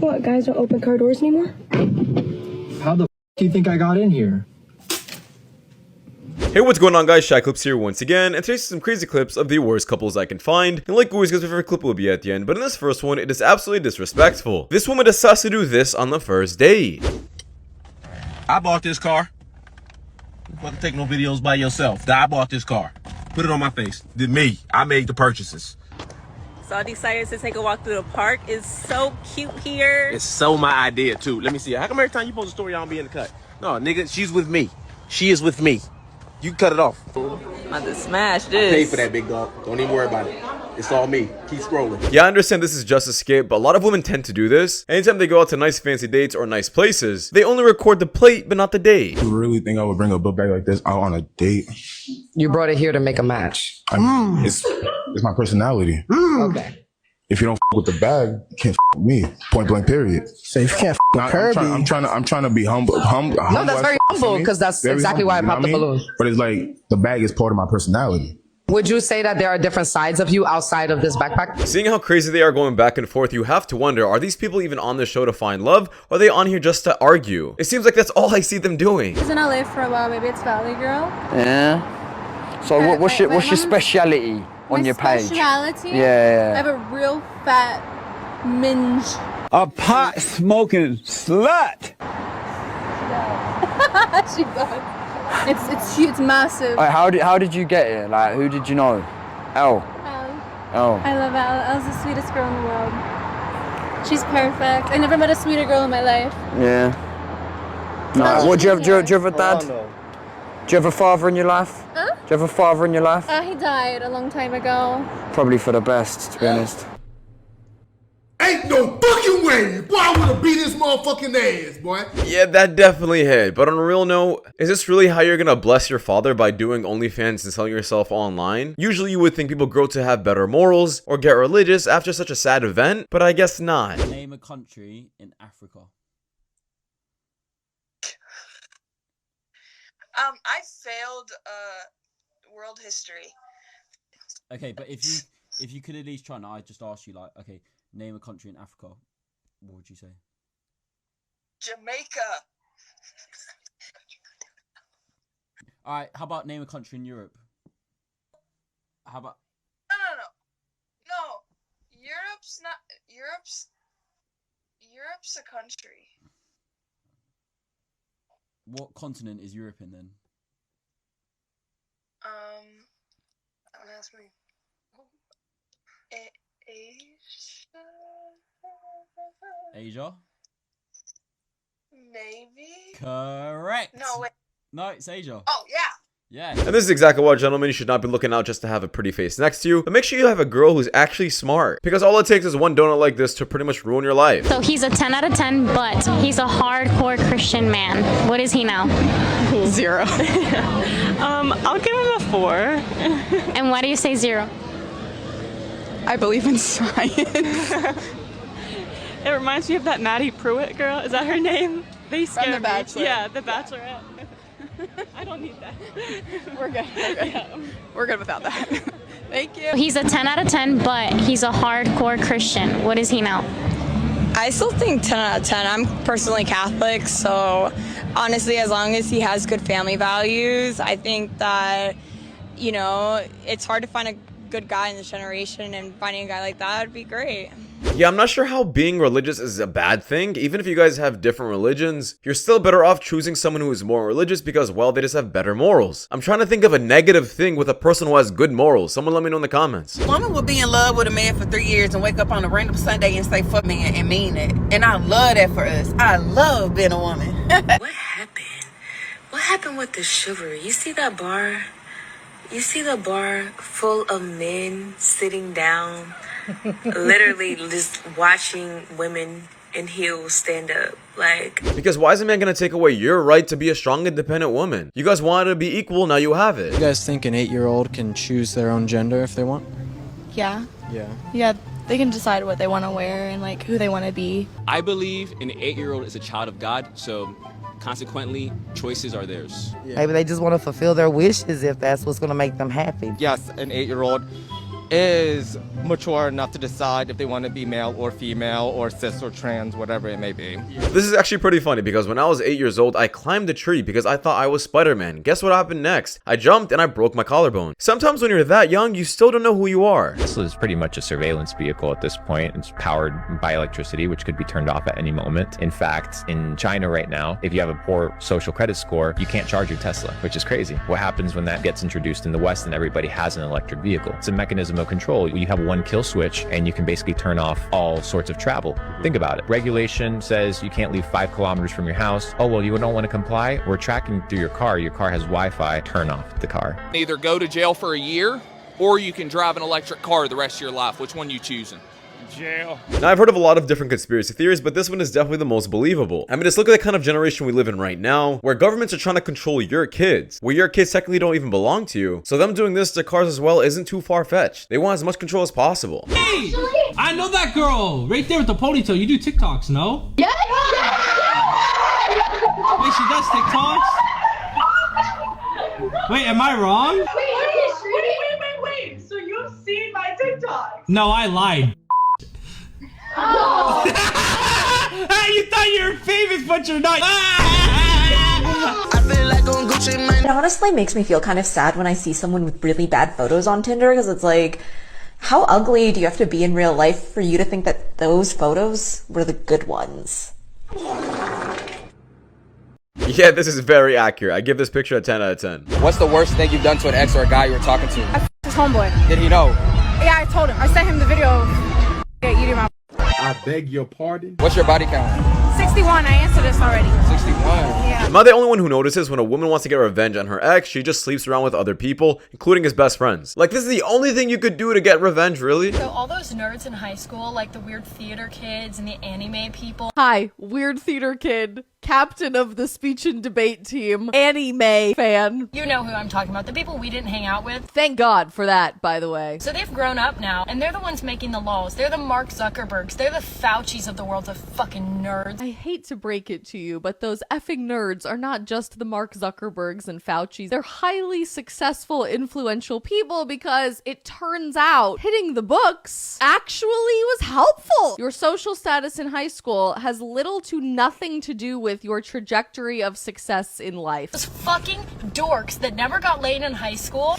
What, guys don't open car doors anymore? How the f do you think I got in here? Hey, what's going on, guys? Shak-Clips here once again, and today's some crazy clips of the worst couples I can find. And like always, guys, my favorite clip will be at the end, but in this first one, it is absolutely disrespectful. This woman decides to do this on the first date. I bought this car. You fucking take no videos by yourself. I bought this car. Put it on my face. Did me. I made the purchases. So I decided to take a walk through the park. It's so cute here. It's so my idea, too. Let me see. How come every time you post a story, I don't be in the cut? No, nigga, she's with me. She is with me. You can cut it off. I'm about to smash this. I paid for that, big dog. Don't even worry about it. It's all me. Keep scrolling. Yeah, I understand this is just a skit, but a lot of women tend to do this. Anytime they go out to nice fancy dates or nice places, they only record the plate, but not the date. You really think I would bring a book bag like this out on a date? You brought it here to make a match. It's my personality. Okay. If you don't with the bag, you can't with me. Point blank. Period. So if you can't with Kirby. I'm trying to be humble. No, that's very humble because that's Very exactly humble, why I you know popped the what I mean? balloon. But it's like the bag is part of my personality. Would you say that there are different sides of you outside of this backpack? Seeing how crazy they are going back and forth, you have to wonder, are these people even on this show to find love, or are they on here just to argue? It seems like that's all I see them doing. He's in LA for a while, maybe it's Valley Girl. Yeah. So what's your speciality on your page? Speciality? Yeah. I have a real fat minge. A pot smoking slut. She does. It's huge, it's massive. Like, how did you get here? Like, who did you know? Elle. Oh. I love Elle. Elle's the sweetest girl in the world. She's perfect. I never met a sweeter girl in my life. Yeah. No. What do you have a dad? Do you have a father in your life? Huh? Do you have a father in your life? He died a long time ago. Probably for the best, to be honest. Ain't no fucking way! Boy, I would've beat his motherfucking ass, boy. Yeah, that definitely hit. But on a real note, is this really how you're gonna bless your father, by doing OnlyFans and selling yourself online? Usually you would think people grow to have better morals or get religious after such a sad event, but I guess not. Name a country in Africa. I failed world history. Okay, but if you could at least try, and I just asked you, like, okay, name a country in Africa, what would you say? Jamaica. All right, how about name a country in Europe? How about? No. Europe's not. Europe's a country. What continent is Europe in then? Don't ask me. Asia? Maybe? Correct. No, wait. No, it's Asia. Oh, yeah. Yeah. And this is exactly why, gentlemen, you should not be looking out just to have a pretty face next to you, but make sure you have a girl who's actually smart, because all it takes is one donut like this to pretty much ruin your life. So he's a 10 out of 10, but he's a hardcore Christian man. What is he now? 0. I'll give him a 4. And why do you say 0? I believe in science. It reminds me of that Maddie Pruitt girl. Is that her name? They scare me. Bachelor. Yeah, The Bachelorette. I don't need that. We're good. Yeah. We're good without that. Thank you. He's a 10 out of 10, but he's a hardcore Christian. What is he now? I still think 10 out of 10. I'm personally Catholic, so honestly, as long as he has good family values, I think that, it's hard to find a good guy in this generation, and finding a guy like that would be great. Yeah, I'm not sure how being religious is a bad thing. Even if you guys have different religions, you're still better off choosing someone who is more religious because, well, they just have better morals. I'm trying to think of a negative thing with a person who has good morals. Someone let me know in the comments. A woman will be in love with a man for 3 years and wake up on a random Sunday and say fuck me and mean it. And I love that for us. I love being a woman. What happened? What happened with the chivalry? You see that bar? You see the bar full of men sitting down, literally just watching women in heels stand up, like. Because why is a man gonna take away your right to be a strong, independent woman? You guys wanted to be equal, now you have it. You guys think an 8-year-old can choose their own gender if they want? Yeah. Yeah. They can decide what they want to wear and like who they want to be. I believe an 8-year-old is a child of God, so consequently, choices are theirs. Maybe they just want to fulfill their wishes if that's what's going to make them happy. Yes, an 8-year-old is mature enough to decide if they want to be male or female or cis or trans, whatever it may be. This is actually pretty funny because when I was 8 years old, I climbed a tree because I thought I was Spider-Man. Guess what happened next? I jumped and I broke my collarbone. Sometimes when you're that young, you still don't know who you are. This is pretty much a surveillance vehicle at this point. It's powered by electricity, which could be turned off at any moment. In fact, in China right now, if you have a poor social credit score, you can't charge your Tesla, which is crazy. What happens when that gets introduced in the West and everybody has an electric vehicle? It's a mechanism of control. You have one kill switch and you can basically turn off all sorts of travel. Think about it. Regulation says you can't leave 5 kilometers from your house. Oh, well, you don't want to comply? We're tracking through your car. Your car has Wi-Fi. Turn off the car. Either go to jail for a year or you can drive an electric car the rest of your life. Which one you choosing? Jail. Now, I've heard of a lot of different conspiracy theories, but this one is definitely the most believable. I mean, just look at the kind of generation we live in right now, where governments are trying to control your kids, where your kids technically don't even belong to you. So them doing this to cars as well isn't too far-fetched. They want as much control as possible. Hey! I know that girl right there with the ponytail. You do TikToks, no? Yeah! Wait, she does TikToks? Wait, am I wrong? Wait. So you've seen my TikToks? No, I lied. Oh. Hey, you thought you were famous, but you're not. It honestly makes me feel kind of sad when I see someone with really bad photos on Tinder, because it's like, how ugly do you have to be in real life for you to think that those photos were the good ones? Yeah, this is very accurate. I give this picture a 10 out of 10. What's the worst thing you've done to an ex or a guy you were talking to? I f***ed his homeboy. Did he know? Yeah, I told him. I sent him the video of eating my. I beg your pardon? What's your body count? 61. I answered this already. 61. Yeah. Am I the only one who notices when a woman wants to get revenge on her ex, she just sleeps around with other people, including his best friends? Like, this is the only thing you could do to get revenge, really? So all those nerds in high school, like the weird theater kids and the anime people. Hi, weird theater kid, captain of the speech and debate team, anime fan. You know who I'm talking about, the people we didn't hang out with. Thank God for that, by the way. So they've grown up now, and they're the ones making the laws. They're the Mark Zuckerbergs. They're the Faucis of the world of fucking nerds. I hate to break it to you, but those effing nerds are not just the Mark Zuckerbergs and Faucis. They're highly successful, influential people because it turns out hitting the books actually was helpful. Your social status in high school has little to nothing to do with your trajectory of success in life. Those fucking dorks that never got laid in high school.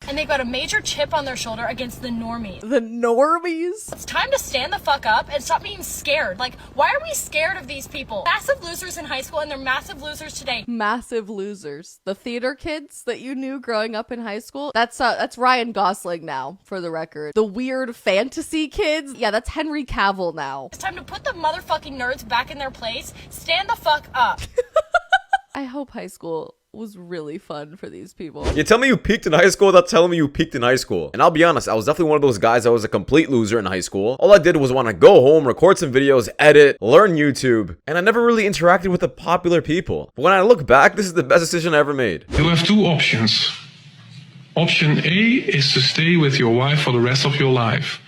And they've got a major chip on their shoulder against the normies. The normies? It's time to stand the fuck up and stop being scared. Like, why are we scared of these people? Massive losers in high school, and they're massive losers today. Massive losers. The theater kids that you knew growing up in high school, that's Ryan Gosling now, for the record. The weird fantasy kids, yeah, that's Henry Cavill now. It's time to put the motherfucking nerds back in their place. Stand the fuck up. I hope high school was really fun for these people. You tell me you peaked in high school without telling me you peaked in high school. And I'll be honest, I was definitely one of those guys that was a complete loser in high school. All I did was want to go home, record some videos, edit, learn YouTube, and I never really interacted with the popular people. But when I look back, this is the best decision I ever made. You have two options. Option A is to stay with your wife for the rest of your life.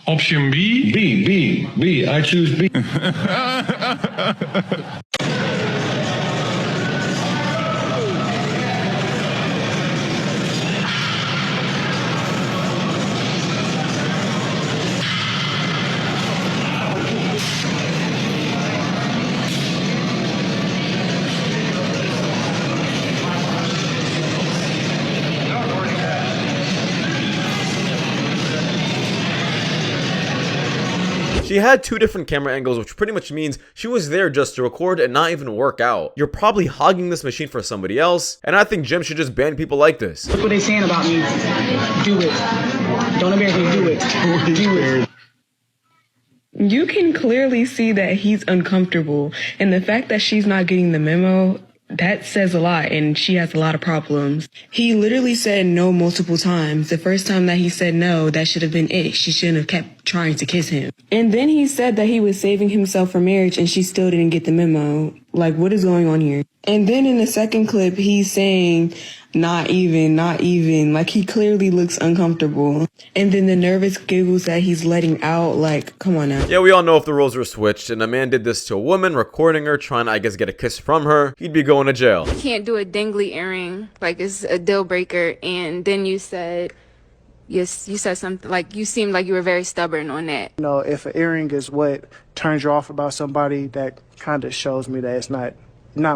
Option B, I choose B. She had 2 different camera angles, which pretty much means she was there just to record and not even work out. You're probably hogging this machine for somebody else, and I think Jim should just ban people like this. Look what they saying about me. Do it. Don't embarrass me. Do it. Do it. You can clearly see that he's uncomfortable, and the fact that she's not getting the memo, that says a lot, and she has a lot of problems. He literally said no multiple times. The first time that he said no, that should have been it. She shouldn't have kept trying to kiss him. And then he said that he was saving himself for marriage, and she still didn't get the memo. Like, what is going on here? And then in the second clip, he's saying, not even. Like, he clearly looks uncomfortable. And then the nervous giggles that he's letting out, like, come on now. Yeah, we all know if the roles were switched and a man did this to a woman, recording her, trying to, I guess, get a kiss from her, he'd be going to jail. You can't do a dangly earring, like it's a deal breaker, and then you said Yes, you said something like you seemed like you were very stubborn on that. You know, if an earring is what turns you off about somebody, that kind of shows me that it's not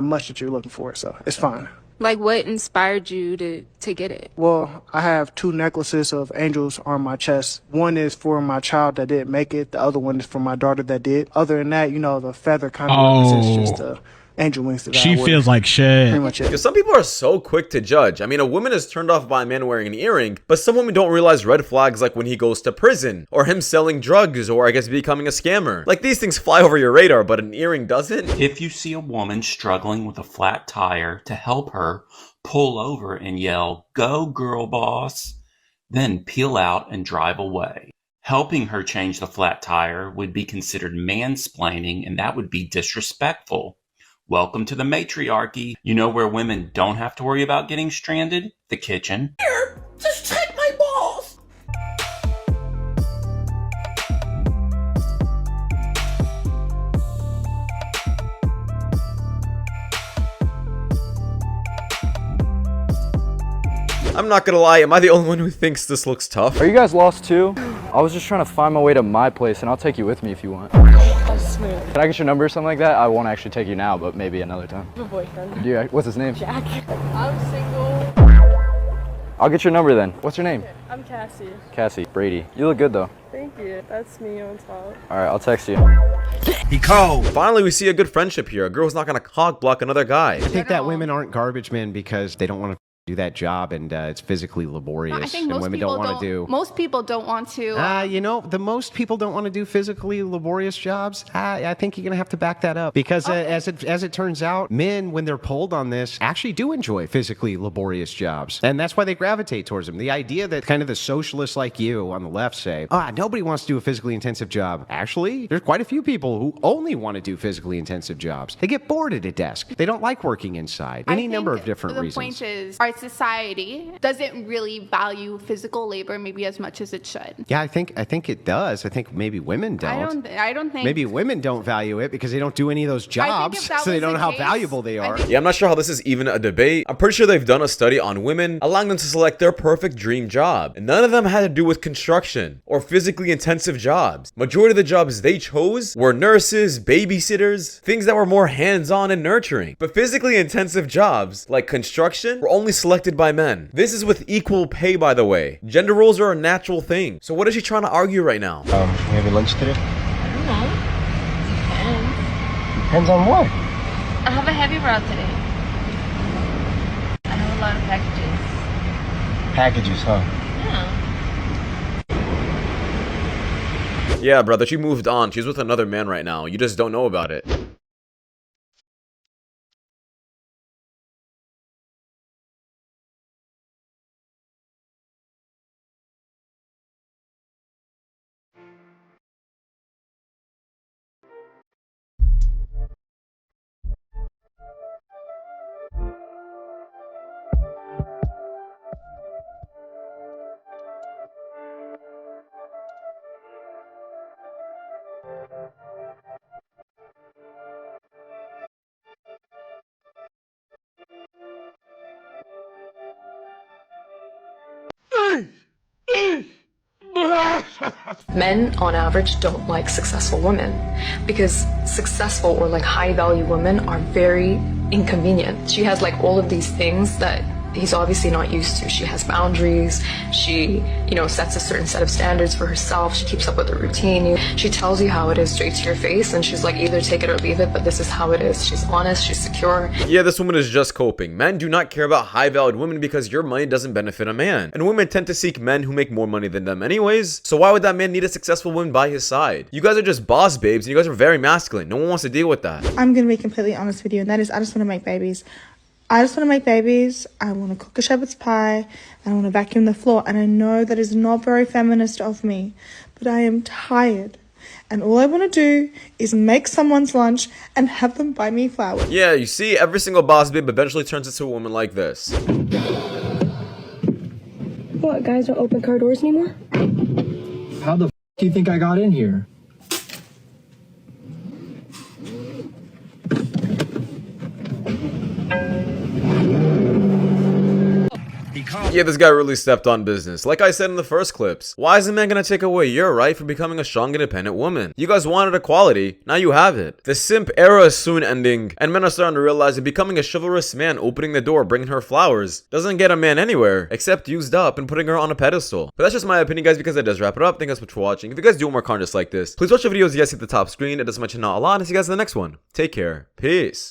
much that you're looking for, so it's fine. Like, what inspired you to get it? Well, I have 2 necklaces of angels on my chest. One is for my child that didn't make it. The other one is for my daughter that did. Other than that, you know, the feather kind of represents just the angel wings that She I wear. feels like shit. Pretty much it. Because some people are so quick to judge. I mean, a woman is turned off by a man wearing an earring, but some women don't realize red flags like when he goes to prison, or him selling drugs, or I guess becoming a scammer. Like, these things fly over your radar, but an earring doesn't. If you see a woman struggling with a flat tire, to help her, pull over and yell, "Go girl boss," then peel out and drive away. Helping her change the flat tire would be considered mansplaining, and that would be disrespectful. Welcome to the matriarchy. You know where women don't have to worry about getting stranded? The kitchen. Here, just take my balls. I'm not gonna lie, am I the only one who thinks this looks tough? Are you guys lost too? I was just trying to find my way to my place, and I'll take you with me if you want. That's smooth. Can I get your number or something like that? I won't actually take you now, but maybe another time. I have a boyfriend. Yeah, what's his name? Jack. I'm single. I'll get your number then. What's your name? I'm Cassie. Cassie. Brady. You look good though. Thank you. That's me on top. Alright, I'll text you. He cold. Finally, we see a good friendship here. A girl's not gonna cock block another guy. I think that women aren't garbage men because they don't want to do that job, and it's physically laborious, I think and most women people don't want to do. Most people don't want to. You know, the most people don't want to do physically laborious jobs. I think you're gonna have to back that up because as it turns out, men, when they're pulled on this, actually do enjoy physically laborious jobs, and that's why they gravitate towards them. The idea that kind of the socialists like you on the left say, nobody wants to do a physically intensive job. Actually, there's quite a few people who only want to do physically intensive jobs. They get bored at a desk. They don't like working inside. Any number of different reasons. The point is, our society doesn't really value physical labor maybe as much as it should. Yeah, I think it does. I think maybe women don't. I don't think. Maybe women don't value it because they don't do any of those jobs, so they don't know how valuable they are. Yeah, I'm not sure how this is even a debate. I'm pretty sure they've done a study on women, allowing them to select their perfect dream job. And none of them had to do with construction or physically intensive jobs. Majority of the jobs they chose were nurses, babysitters, things that were more hands-on and nurturing. But physically intensive jobs, like construction, were only selected by men. This is with equal pay, by the way. Gender roles are a natural thing. So what is she trying to argue right now? You having lunch today? I don't know. Depends. Depends on what? I have a heavy route today. I have a lot of packages. Packages, huh? Yeah. Yeah, brother, she moved on. She's with another man right now. You just don't know about it. Men, on average, don't like successful women because successful or like high value women are very inconvenient. She has like all of these things that he's obviously not used to. She has boundaries. She, sets a certain set of standards for herself. She keeps up with the routine. She tells you how it is straight to your face, and she's like, either take it or leave it, but this is how it is. She's honest, she's secure. Yeah, this woman is just coping. Men do not care about high-valued women because your money doesn't benefit a man. And women tend to seek men who make more money than them anyways. So why would that man need a successful woman by his side? You guys are just boss babes, and you guys are very masculine. No one wants to deal with that. I'm gonna be completely honest with you, and that is, I just want to make babies. I just want to make babies. I want to cook a shepherd's pie. And I want to vacuum the floor. And I know that is not very feminist of me, but I am tired. And all I want to do is make someone's lunch and have them buy me flowers. Yeah, you see, every single boss babe eventually turns into a woman like this. What, guys don't open car doors anymore? How the do you think I got in here? Yeah, this guy really stepped on business. Like I said in the first clips, why is a man gonna take away your right for becoming a strong, independent woman? You guys wanted equality, now you have it. The simp era is soon ending, and men are starting to realize that becoming a chivalrous man, opening the door, bringing her flowers, doesn't get a man anywhere, except used up and putting her on a pedestal. But that's just my opinion, guys, because that does wrap it up. Thank you guys so much for watching. If you guys do more content like this, please watch the videos you guys see at the top screen. It does my channel a lot, and see you guys in the next one. Take care. Peace.